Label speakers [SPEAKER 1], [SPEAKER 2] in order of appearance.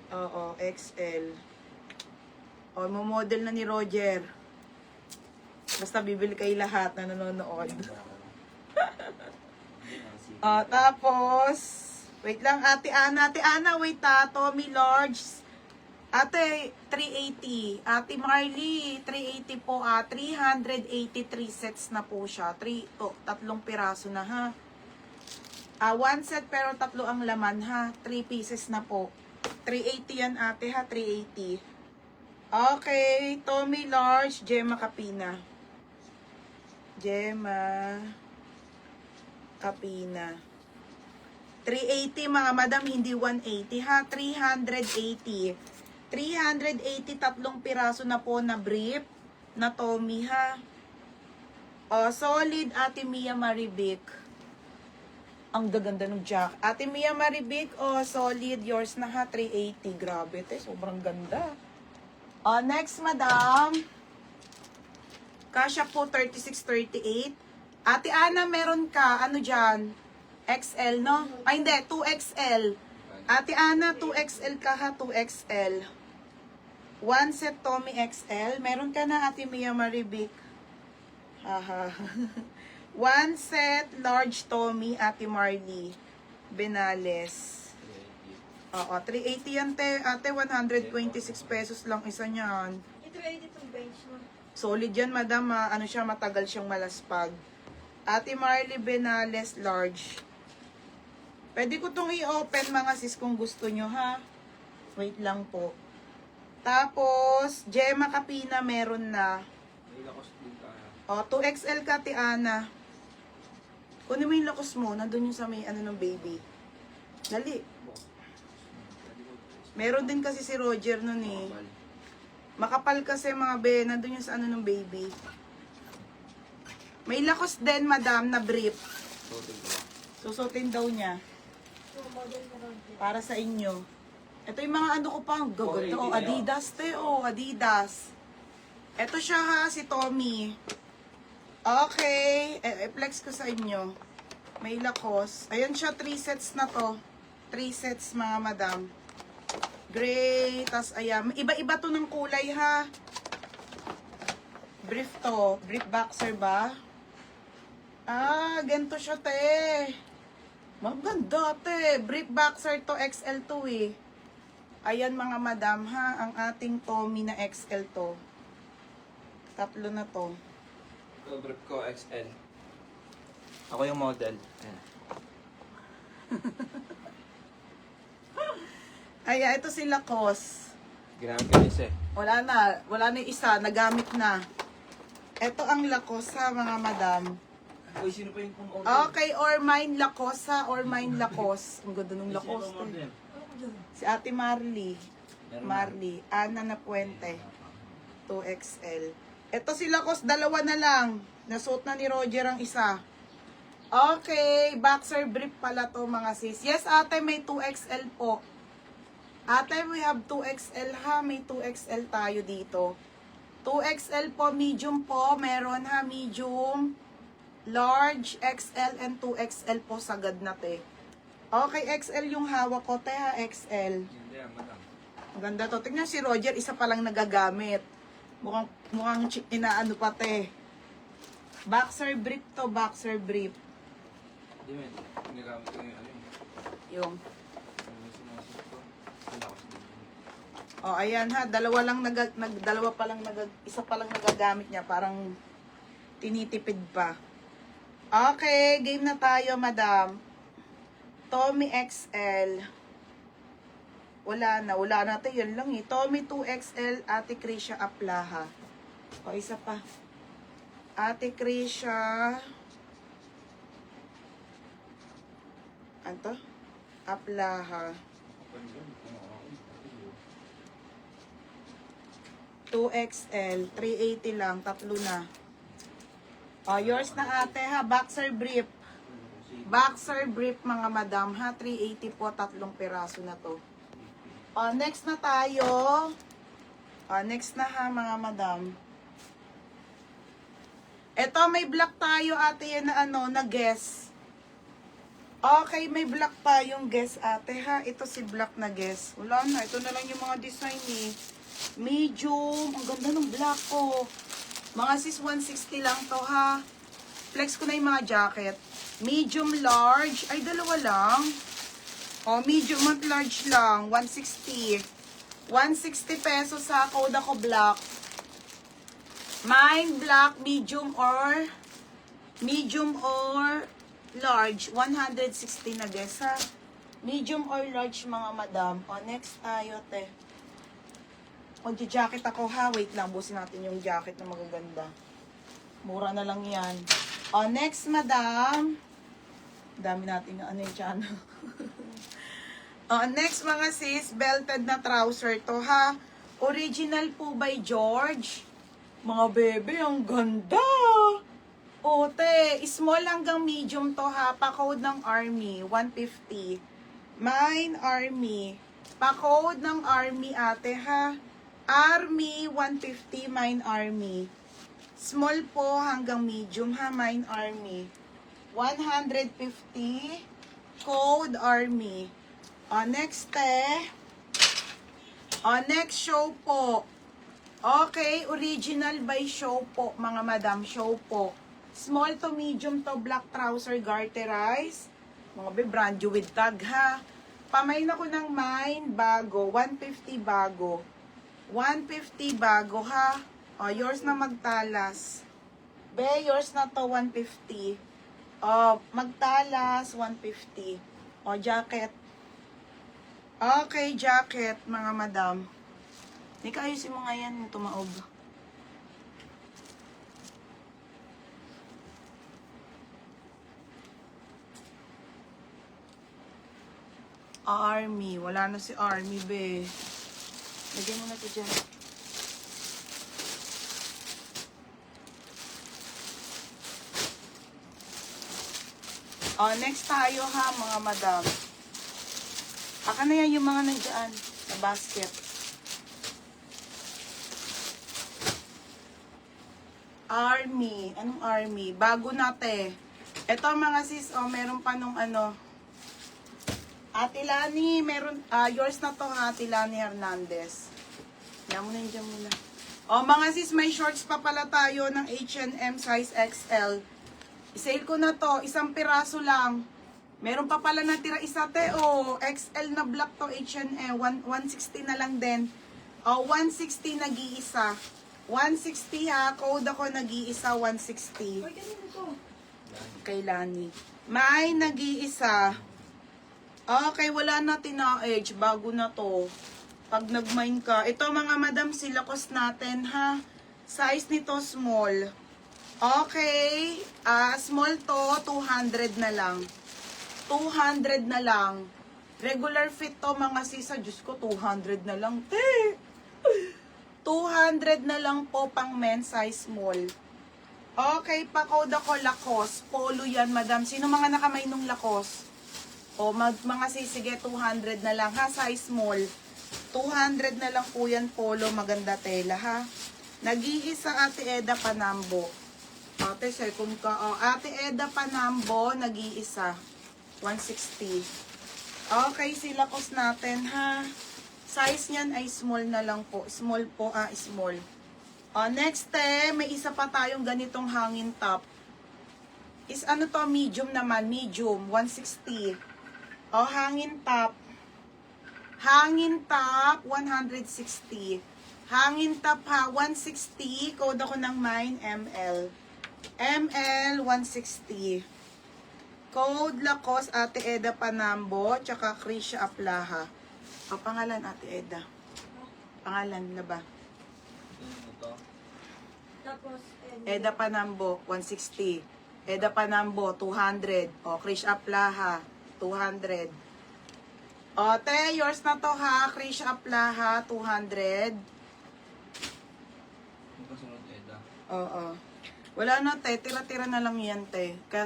[SPEAKER 1] Oo, XL. O, model na ni Roger. Basta bibili kayo lahat na nanonood. Tapos, wait lang, Ate Ana. Ate Ana, wait Tommy Large. Ate, 380. Ate Marley, 380 po. 383 sets na po siya. Tatlong piraso na ha. One set pero tatlo ang laman ha. 3 pieces na po. 380 yan ate ha. 380. Okay. Tommy Large, Gemma Capina. Gemma Capina. 380 mga madam, hindi 180 ha. 380. 380 tatlong piraso na po na brief na Tommy ha. Solid Ate Mia Maribic. Ang gaganda ng jack. Ate Mia Maribic, solid yours na ha. 380. Grabe te, sobrang ganda. Next madam. Kasya po 36-38. Ate Ana, meron ka, ano dyan? XL, no? Ay, hindi, 2XL. Ate Ana, 2XL ka ha, 2XL. One set Tommy XL. Meron ka na, Ate Mia Maribic. Haha. One set large Tommy, Ate Marley Benales. Oo, 380 yan, te. Ate, 126 pesos lang isa niyan.
[SPEAKER 2] Ito ready itong bench mo.
[SPEAKER 1] Solid yan, madam. Ano siya, matagal siyang malaspag. Ate Marley Benales, large. Pwede ko itong i-open, mga sis, kung gusto nyo, ha? Wait lang po. Tapos, Gemma Capina, meron na. 2XL ka, Tiana. Kunin mo yung lakos mo. Nandun yung sa may, ano, ng baby. Dali. Meron din kasi si Roger nun, eh. Makapal kasi, mga be. Nandun yung sa, ano, ng baby. May lakos din, madam, na brief. Susutin daw niya. Para sa inyo. Ito yung mga ano ko pang gaganda. Adidas, te. Adidas. Ito siya ha, si Tommy. Okay. I-flex ko sa inyo. May lakos. Ayan siya, 3 sets na to. 3 sets, mga madam. Gray. Tas ayan. Iba-iba to ng kulay ha. Brief to. Brief boxer ba? Ganito siya, te. Maganda, te. Brief boxer to, XL to eh. Ayan mga madam ha, ang ating Tommy na XL to. Tatlo na to.
[SPEAKER 3] Ito, brief ko XL. Ako yung model.
[SPEAKER 1] Ayan, ito si Lacoste.
[SPEAKER 3] Ginamit ko isa eh.
[SPEAKER 1] Wala na yung isa, nagamit na. Ito ang Lacoste ha mga madam.
[SPEAKER 3] Uy, sino pa yung kung
[SPEAKER 1] Okay, or mine Lacoste ha, or mine Lacoste. Ang ganda ng Lacoste eh. Si Ate Marley. Marley. Ana na Puente. 2XL. Ito si Lacoste, dalawa na lang. Nasuot na ni Roger ang isa. Okay, boxer brief pala to mga sis. Yes, ate, may 2XL po. Ate, we have 2XL ha. May 2XL tayo dito. 2XL po, medium po. Meron ha, medium, large, XL, and 2XL po sagad na te. Okay, XL yung hawak ko. Te ha, XL. Ang ganda to. Tingnan si Roger, isa pa lang nagagamit. Mukhang inaano pa te. Boxer brief to, boxer brief.
[SPEAKER 3] Hindi man, ginagamit ko yung ano
[SPEAKER 1] Yung. Ayan ha, isa pa lang nagagamit niya, parang tinitipid pa. Okay, game na tayo, madam. Tommy XL. Wala na tayo, yan lang eh. Tommy 2XL, Ate Krisha Aplaha. Isa pa. Ate Krisha. Anto? Aplaha. 2XL, 380 lang, tatlo na. Yours na ate ha, boxer brief. Boxer brief mga madam ha, 380 po, tatlong piraso na to. Next na tayo. Next na ha mga madam. Ito may black tayo ate yan na ano, na guess. Okay, may black pa yung guess ate ha. Ito si black na guess. Wala na, ito na lang yung mga design eh. Medium, ang ganda ng black ko. Mga sis 160 lang to ha. Flex ko na yung mga jacket. Medium large, ay dalawa lang. O, medium at large lang, 160. 160 pesos sa code ako black. Mine black, medium or large, 160 na guys ha. Medium or large mga madam. O, next tayo te. Jacket ako ha. Wait lang, busin natin yung jacket na magaganda. Mura na lang yan. O, next madam. Dami natin na ano yung channel. O, next mga sis, belted na trouser to ha. Original po by George. Mga bebe, ang ganda. Ote, small hanggang medium to ha. Pa-code ng Army, 150. Mine, Army. Pa-code ng Army ate ha. Army, 150. Mine, Army. Small po hanggang medium ha. Mine, Army. 150. Code, Army. Next next show po. Okay, original by show po, mga madam. Show po. Small to medium to black trouser garterized. Mga be, brand new with tag ha. Pamain ako ng mine, bago. 150 bago. 150 bago ha. O, yours na magtalas. Be, yours na to 150. O, magtalas, 150. O, jacket. Okay, jacket, mga madam. Hindi ka ayusin mo nga yan, tumaob. Army. Wala na si Army, be. Lagyan mo na ito dyan. Next tayo ha, mga madam. Aka na yan yung mga nandiyan sa basket. Army. Anong Army? Bago nate. Ito mga sis, meron pa nung ano. Ate Lani, meron, yours na to ha, Ate Lani Hernandez. Yan mo na yun dyan muna. Mga sis, may shorts pa pala tayo ng H&M size XL. I-sale ko na to, isang piraso lang. Meron pa pala natira isa te, XL na black to H&M, 160 na lang din. 160 nag-iisa. 160 ha, code ako nag-iisa, 160.
[SPEAKER 2] Uy, kanino to?
[SPEAKER 1] Kay Lani. May nag-iisa. Okay, wala na tina-edge. Bago na to. Pag nag-mine ka. Ito mga madam, sila cost natin ha. Size nito small. Okay. Small to, 200 na lang. 200 na lang. Regular fit to mga sisa. Diyos ko, 200 na lang. 200 na lang po pang men's size small. Okay, pa-code ako Lacoste. Polo yan, madam. Sino mga nakamay nung Lacoste? Mga sisige, 200 na lang ha, size small. 200 na lang po yan, polo, maganda tela ha. Nag-iisa Ate Eda Panambo. Ate, second ka. Ate Eda Panambo, nag-iisa. 160. Okay, sila cost natin ha. Size niyan ay small na lang po. Small po, small. Next, may isa pa tayong ganitong hangin top. Is ano to, medium naman, medium, 160. Hangin top. Hangin top, 160. Hangin top ha, 160. Code ako ng mine, ML. ML, 160. Code Lacoste, Ate Eda Panambo, tsaka Krisha Aplaha. Pangalan, Ate Eda. Pangalan na ba?
[SPEAKER 2] Tapos,
[SPEAKER 1] Eda Panambo, 160. Eda Panambo, 200. Krish Aplaha, 200. Te, yours na to ha. Krish Aplaha, 200.
[SPEAKER 3] Kasunod, Eda.
[SPEAKER 1] Oo. Wala na, te. Tira-tira na lang yan, te. Kaya